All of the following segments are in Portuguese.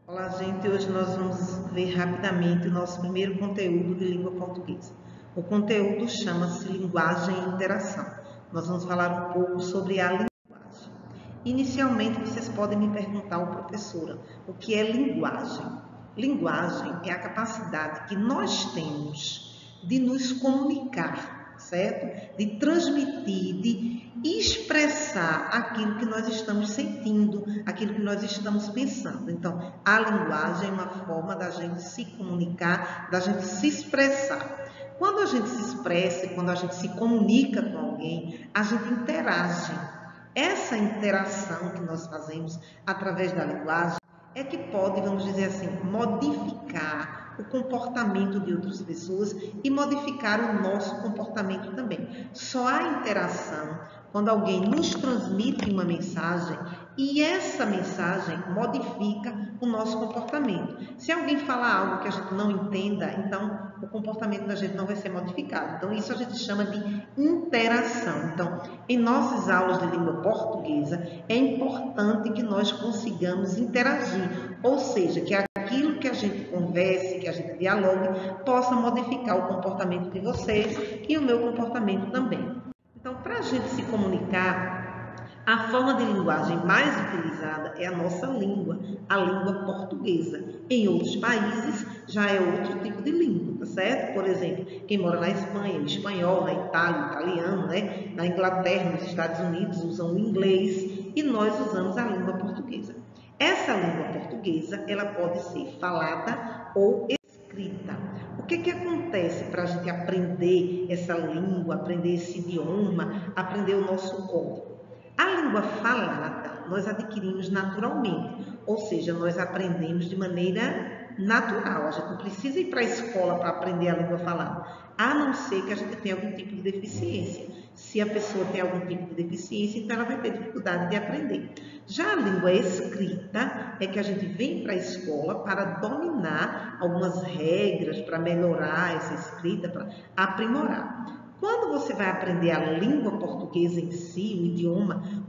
Olá, gente. Hoje nós vamos ver rapidamente o nosso primeiro conteúdo de língua portuguesa. O conteúdo chama-se Linguagem e Interação. Nós vamos falar um pouco sobre a linguagem. Inicialmente, vocês podem me perguntar, professora, o que é linguagem? Linguagem é a capacidade que nós temos de nos comunicar, certo? De transmitir, de expressar aquilo que nós estamos sentindo, aquilo que nós estamos pensando. Então, a linguagem é uma forma da gente se comunicar, da gente se expressar. Quando a gente se expressa, quando a gente se comunica com alguém, a gente interage. Essa interação que nós fazemos através da linguagem é que pode, vamos dizer assim, modificar o comportamento de outras pessoas e modificar o nosso comportamento também. Só há interação quando alguém nos transmite uma mensagem e essa mensagem modifica o nosso comportamento. Se alguém falar algo que a gente não entenda, então o comportamento da gente não vai ser modificado. Então isso a gente chama de interação. Então, em nossas aulas de língua portuguesa, é importante que nós consigamos interagir, ou seja, que aquilo que a gente converse, que a gente dialogue, possa modificar o comportamento de vocês e o meu comportamento também. Então, para a gente se comunicar, a forma de linguagem mais utilizada é a nossa língua, a língua portuguesa. Em outros países já é outro tipo de língua, tá certo? Por exemplo, quem mora na Espanha, o espanhol, na Itália, o italiano, né? Na Inglaterra, nos Estados Unidos, usam o inglês e nós usamos a língua portuguesa. Essa língua portuguesa, ela pode ser falada ou escrita. O que acontece para a gente aprender essa língua, aprender esse idioma, aprender o nosso código? A língua falada nós adquirimos naturalmente, ou seja, nós aprendemos de maneira natural. A gente não precisa ir para a escola para aprender a língua falada, a não ser que a gente tenha algum tipo de deficiência. Se a pessoa tem algum tipo de deficiência, então ela vai ter dificuldade de aprender. Já a língua escrita é que a gente vem para a escola para dominar algumas regras, para melhorar essa escrita, para aprimorar. Quando você vai aprender a língua portuguesa em si,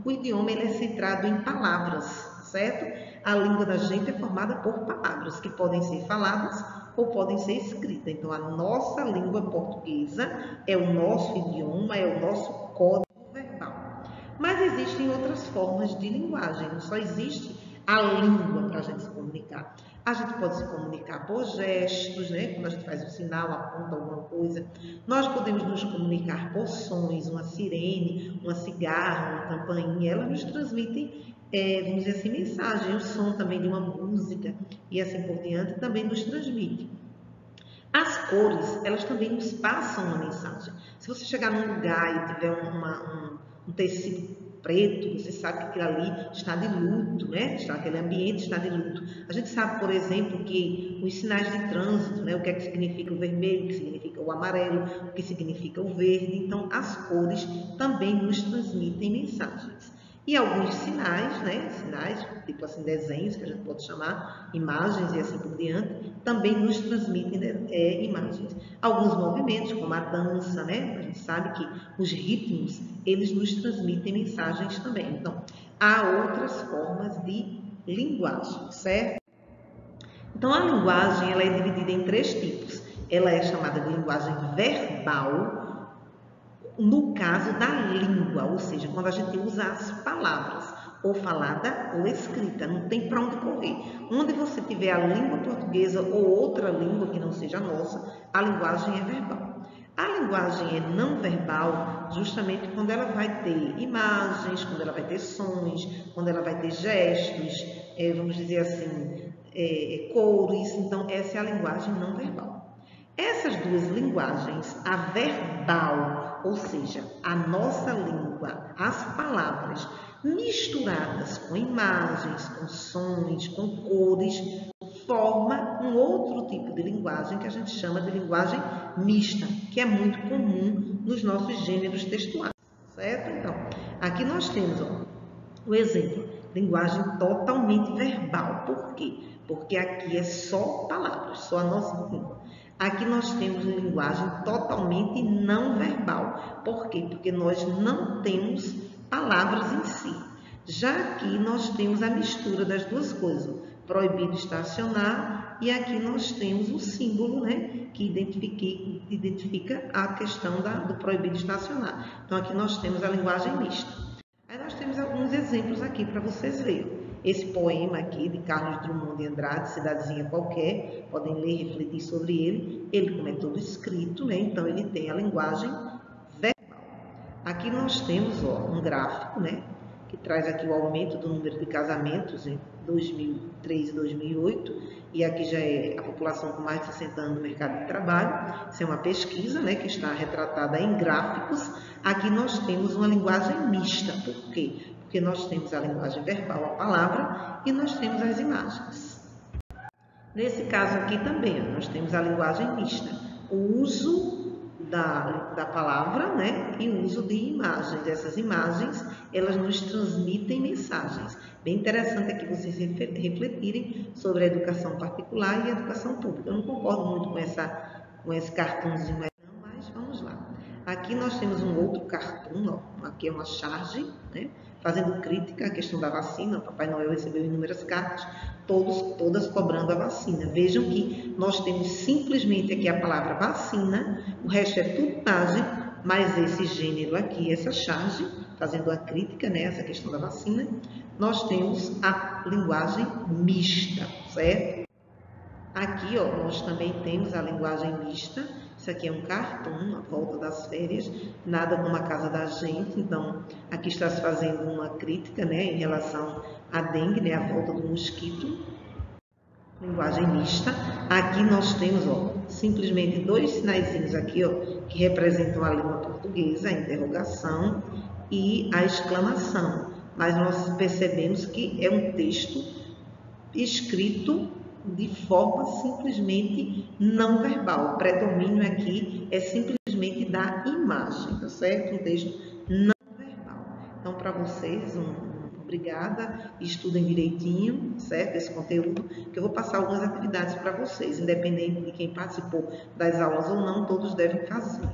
o idioma ele é centrado em palavras, certo? A língua da gente é formada por palavras que podem ser faladas ou podem ser escritas. Então, a nossa língua portuguesa é o nosso idioma, é o nosso código verbal. Mas existem outras formas de linguagem, não só existe a língua para a gente se comunicar. A gente pode se comunicar por gestos, né? Quando a gente faz um sinal, aponta alguma coisa. Nós podemos nos comunicar por sons, uma sirene, uma cigarra, uma campainha. Elas nos transmitem, vamos dizer assim, mensagem. O som também de uma música e assim por diante também nos transmite. As cores, elas também nos passam uma mensagem. Se você chegar num lugar e tiver um tecido preto, você sabe que aquilo ali está de luto, né? Aquele ambiente está de luto. A gente sabe, por exemplo, que os sinais de trânsito, né? O que é que significa o vermelho, o que significa o amarelo, o que significa o verde. Então, as cores também nos transmitem mensagens. E alguns sinais, né? Sinais, tipo assim, desenhos, que a gente pode chamar, imagens e assim por diante, também nos transmitem imagens. Alguns movimentos, como a dança, né? A gente sabe que os ritmos, eles nos transmitem mensagens também. Então, há outras formas de linguagem, certo? Então, a linguagem, ela é dividida em 3 tipos. Ela é chamada de linguagem verbal, no caso da língua, ou seja, quando a gente usa as palavras, ou falada ou escrita, não tem para onde correr. Onde você tiver a língua portuguesa ou outra língua que não seja a nossa, a linguagem é verbal. A linguagem é não verbal justamente quando ela vai ter imagens, quando ela vai ter sons, quando ela vai ter gestos, vamos dizer assim, cores. Então, essa é a linguagem não verbal. Essas duas linguagens, a verbal, ou seja, a nossa língua, as palavras, misturadas com imagens, com sons, com cores, forma um outro tipo de linguagem que a gente chama de linguagem mista, que é muito comum nos nossos gêneros textuais, certo? Então, aqui nós temos o exemplo, linguagem totalmente verbal. Por quê? Porque aqui é só palavras, só a nossa língua. Aqui nós temos uma linguagem totalmente não verbal. Por quê? Porque nós não temos palavras em si. Já aqui nós temos a mistura das duas coisas, proibido estacionar, e aqui nós temos o símbolo, né, que identifica a questão do proibido estacionar. Então, aqui nós temos a linguagem mista. Aí nós temos alguns exemplos aqui para vocês verem. Esse poema aqui de Carlos Drummond de Andrade, Cidadezinha Qualquer, podem ler e refletir sobre ele. Ele, como é todo escrito, né, então ele tem a linguagem verbal. Aqui nós temos um gráfico, né, que traz aqui o aumento do número de casamentos em 2003 e 2008, e aqui já é a população com mais de 60 anos no mercado de trabalho. Isso é uma pesquisa, né, que está retratada em gráficos. Aqui nós temos uma linguagem mista. Por quê? Porque nós temos a linguagem verbal, a palavra, e nós temos as imagens. Nesse caso aqui também, nós temos a linguagem mista. O uso da palavra, né, e o uso de imagens. Essas imagens, elas nos transmitem mensagens. Bem interessante aqui vocês refletirem sobre a educação particular e a educação pública. Eu não concordo muito com esse cartãozinho aí, não, mas vamos lá. Aqui nós temos um outro cartoon, aqui é uma charge, né, fazendo crítica à questão da vacina. O Papai Noel recebeu inúmeras cartas, todas cobrando a vacina. Vejam que nós temos simplesmente aqui a palavra vacina, o resto é tudo imagem, mas esse gênero aqui, essa charge, fazendo a crítica, né, essa questão da vacina, nós temos a linguagem mista, certo? Aqui, nós também temos a linguagem mista. Isso aqui é um cartoon, a volta das férias, nada como a casa da gente. Então, aqui está se fazendo uma crítica, né, em relação à dengue, né, a volta do mosquito. Linguagem mista. Aqui nós temos, simplesmente dois sinaizinhos aqui, que representam a língua portuguesa, a interrogação e a exclamação. Mas nós percebemos que é um texto escrito de forma simplesmente não verbal. O predomínio aqui é simplesmente da imagem, tá certo? Um texto não verbal. Então, para vocês, obrigada, estudem direitinho, certo? Esse conteúdo, que eu vou passar algumas atividades para vocês, independente de quem participou das aulas ou não, todos devem fazer.